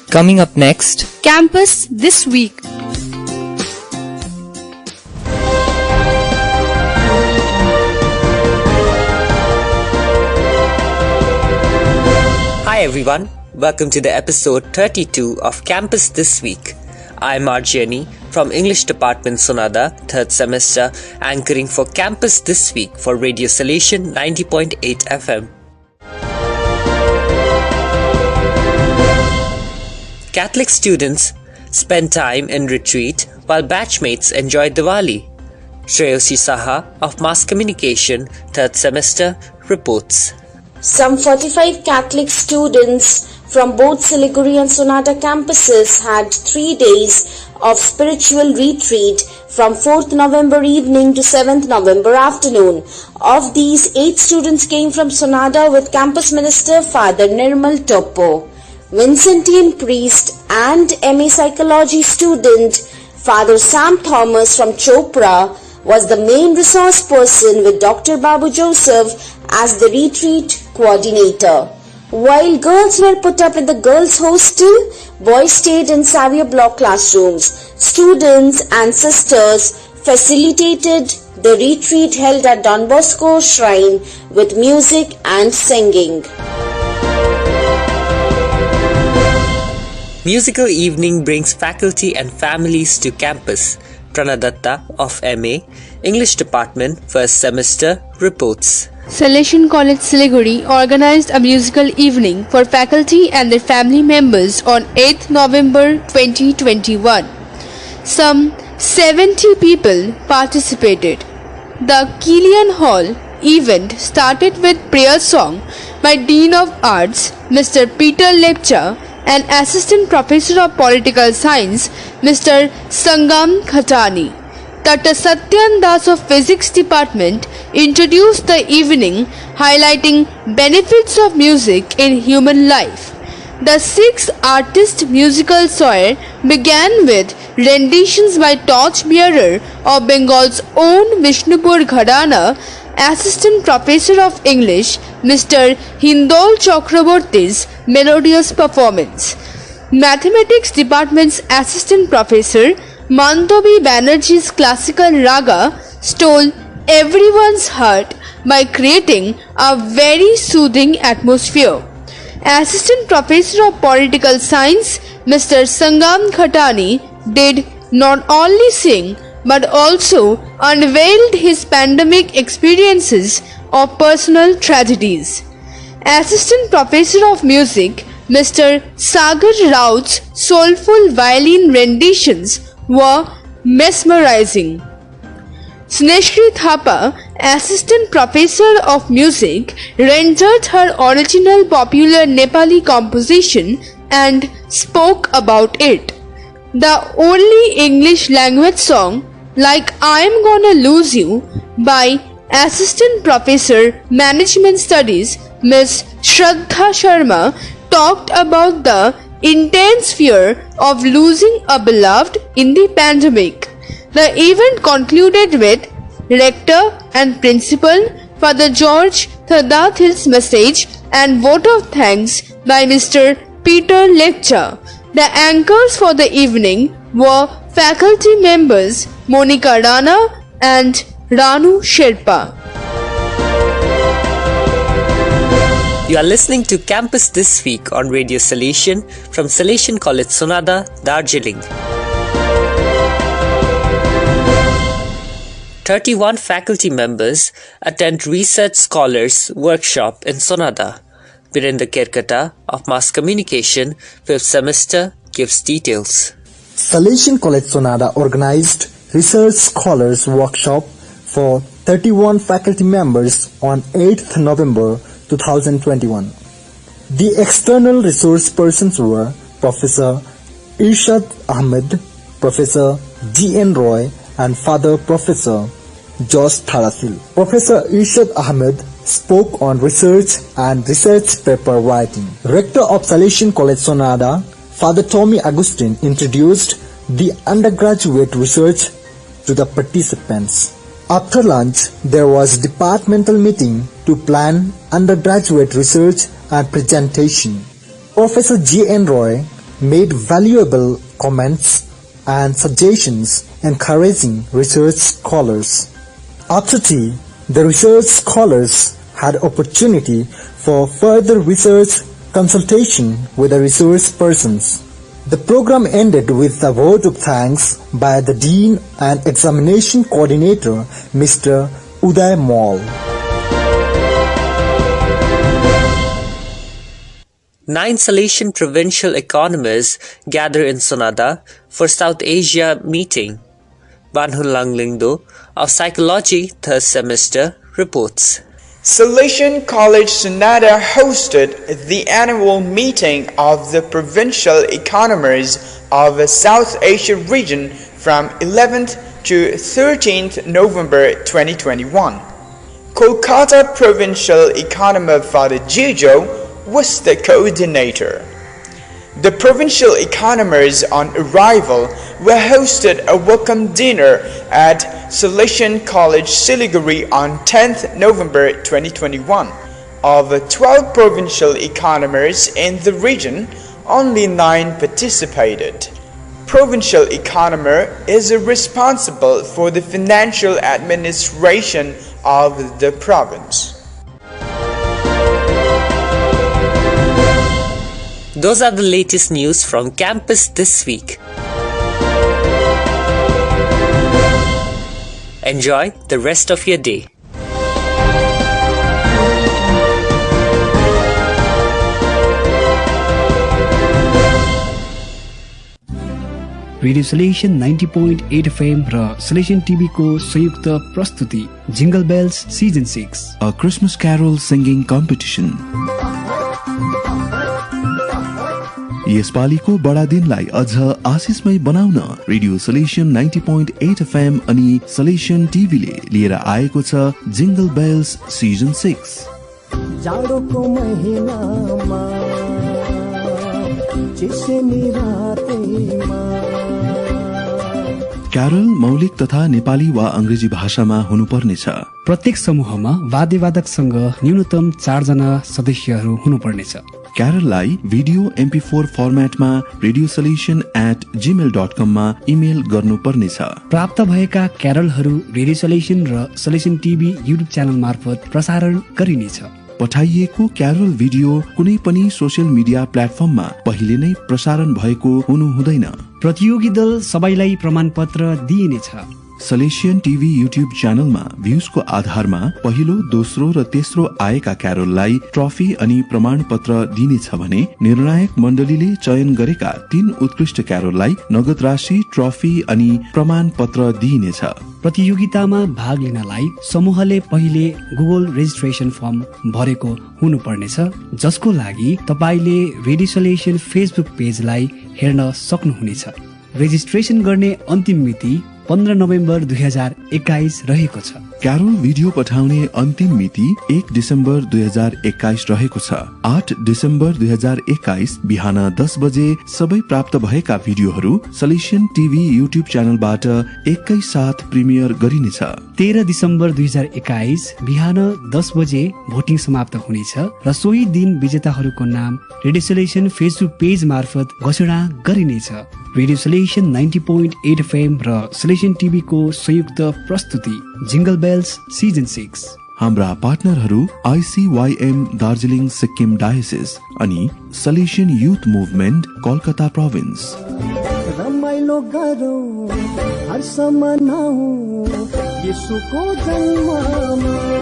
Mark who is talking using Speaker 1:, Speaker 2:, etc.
Speaker 1: Coming up next,
Speaker 2: Campus This Week.
Speaker 3: Hi everyone, welcome to the episode 32 of Campus This Week. I'm Darjeeling from English Department Sonada, 3rd semester, anchoring for Campus This Week for Radio Salesian 90.8 FM. Catholic students spend time in retreat while batchmates enjoy Diwali. Shreyosi Saha of Mass Communication, 3rd semester, reports.
Speaker 4: Some 45 Catholic students from both Siliguri and Sonada campuses had 3 days of spiritual retreat from 4th November evening to 7th November afternoon. Of these, 8 students came from Sonada with Campus Minister Father Nirmal Topo. Vincentian priest and MA Psychology student Father Sam Thomas from Chopra was the main resource person with Dr. Babu Joseph as the retreat coordinator. While girls were put up in the girls' hostel, boys stayed in Xavier Block classrooms. Students and sisters facilitated the retreat held at Don Bosco Shrine with music and singing.
Speaker 3: Musical evening brings faculty and families to campus. Pranadatta of MA, English Department, 1st semester, reports.
Speaker 2: Salesian College Siliguri organized a musical evening for faculty and their family members on 8th November 2021. Some 70 people participated. The Killian Hall event started with prayer song by Dean of Arts, Mr. Peter Lepcha, and Assistant Professor of Political Science, Mr. Sangam Khatani. Dr. Satyan Das of Physics Department introduced the evening, highlighting benefits of music in human life. The 6 artist musical soir began with renditions by torchbearer of Bengal's own Vishnupur Gharana, Assistant Professor of English, Mr. Hindol Chakraborty's melodious performance. Mathematics Department's Assistant Professor Mantobi Banerjee's classical raga stole everyone's heart by creating a very soothing atmosphere. Assistant Professor of Political Science Mr. Sangam Khatani did not only sing but also unveiled his pandemic experiences of personal tragedies. Assistant Professor of Music Mr. Sagar Raut's soulful violin renditions were mesmerizing. Snehshri Thapa, Assistant Professor of Music, rendered her original popular Nepali composition and spoke about it. The only English language song, Like I'm Gonna Lose You, by Assistant Professor Management Studies Ms. Shraddha Sharma, talked about the intense fear of losing a beloved in the pandemic. The event concluded with Rector and Principal Father George Thadathil's message and vote of thanks by Mr. Peter Lepcha. The anchors for the evening were faculty members Monica Rana and Ranu Sherpa.
Speaker 3: You are listening to Campus This Week on Radio Salesian from Salesian College Sonada, Darjeeling. 31 faculty members attend Research Scholars Workshop in Sonada. Virendra Kerkata of Mass Communication, 5th semester, gives details.
Speaker 5: Salesian College Sonada organized Research Scholars Workshop for 31 faculty members on 8th November 2021. The external resource persons were Professor Irshad Ahmed, Professor G.N. Roy, and Father Professor Josh Tharasil. Professor Irshad Ahmed spoke on research and research paper writing. Rector of Salesian College Sonada, Father Tommy Agustin, introduced the undergraduate research to the participants. After lunch, there was departmental meeting to plan undergraduate research and presentation. Professor G.N. Roy made valuable comments and suggestions encouraging research scholars. After tea, the research scholars had opportunity for further research consultation with the research persons. The program ended with a vote of thanks by the Dean and Examination Coordinator, Mr. Uday Mall.
Speaker 3: 9 Salesian Provincial Economers gather in Sonada for South Asia meeting. Banhul Langlingdo of Psychology 3rd semester reports.
Speaker 1: Salesian College Sonada hosted the annual meeting of the Provincial Economers of the South Asia region from 11th to 13th November 2021. Kolkata Provincial Economer Father Jijo was the coordinator. The provincial economers on arrival were hosted a welcome dinner at Salesian College Siliguri on 10th November 2021. Of 12 provincial economers in the region, only 9 participated. Provincial economer is responsible for the financial administration of the province.
Speaker 3: Those are the latest news from campus this week. Enjoy the rest of your day.
Speaker 6: Radio Salesian 90.8 FM र Salesian TV को संयुक्त प्रस्तुति jingle bells season 6
Speaker 7: A Christmas Carol Singing Competition. यसपालिको बडा दिनलाई अझ आशिषमय बनाउन रेडियो सलेसियन 90.8 FM अनि सलेसियन टिभीले लिएर आएको छ जिंगल बेल्स सीजन 6.
Speaker 8: जाडोको महिनामा चिसोनी रातैमा
Speaker 7: क्यारल मौलिक तथा नेपाली वा अंग्रेजी भाषामा हुनुपर्नेछ.
Speaker 6: प्रत्येक समूहमा वाद्यवादकसँग न्यूनतम 4 जना सदस्यहरू हुनुपर्नेछ.
Speaker 7: क्यारललाई भिडियो MP4 फर्मेटमा radiosolution@gmail.com मा इमेल गर्नुपर्नेछ.
Speaker 6: प्राप्त भएका क्यारलहरू रेडियो सलेसियन र सलेसियन टिभी युट्युब च्यानल मार्फत प्रसारण गरिनेछ.
Speaker 7: पठाइएको क्यारल भिडियो कुनै पनि सोशल मिडिया प्लेटफर्ममा पहिले नै प्रसारण भएको हुनु हुँदैन.
Speaker 6: प्रतियोगी दल सबैलाई प्रमाणपत्र दिइनेछ.
Speaker 7: सलेसियन टिभी युट्युब च्यानलमा भ्युजको आधारमा पहिलो, दोस्रो र तेस्रो आएका क्यारोललाई ट्रफी अनि प्रमाणपत्र दिनेछ भने निर्णायक मण्डलीले चयन गरेका 3 उत्कृष्ट क्यारोललाई नगद राशि, ट्रफी अनि प्रमाणपत्र दिइनेछ.
Speaker 6: प्रतियोगितामा भाग लिनलाई समूहले पहिले गुगल रेजिस्ट्रेसन फर्म भरेको हुनुपर्नेछ, जसको लागि तपाईले रेडियो सलेसियन फेसबुक पेजलाई हेर्न सक्नुहुनेछ. रेजिस्ट्रेसन गर्ने अन्तिम मिति 15 नोभेम्बर 2021 रहेको छ.
Speaker 7: क्यारोल भिडियो पठाउने अन्तिम मिति 1 डिसेम्बर 2021 रहेको छ. 8 डिसेम्बर 2021 बिहान 10 बजे सबै प्राप्त भएका भिडियोहरू सलेसियन टिभी युट्युब च्यानलबाट एकैसाथ प्रिमियर गरिनेछ.
Speaker 6: 13 डिसेम्बर 2021 बिहान 10 बजे भोटिङ समाप्त हुनेछ र सोही दिन विजेताहरूको नाम रेडियो सलेसियन फेसबुक पेज मार्फत घोषणा गरिनेछ. रेडियो सलेसियन 90.8 FM र सलेसियन टिभी को संयुक्त प्रस्तुति जिंगल बेल्स सीजन 6.
Speaker 7: हाम्रा पार्टनरहरू ICYM दार्जिलिङ सिक्किम डायसिस अनि Salesian youth movement Kolkata province.
Speaker 8: रमाइलो गरौँ हर्ष मनाऊ येशूको जन्ममा.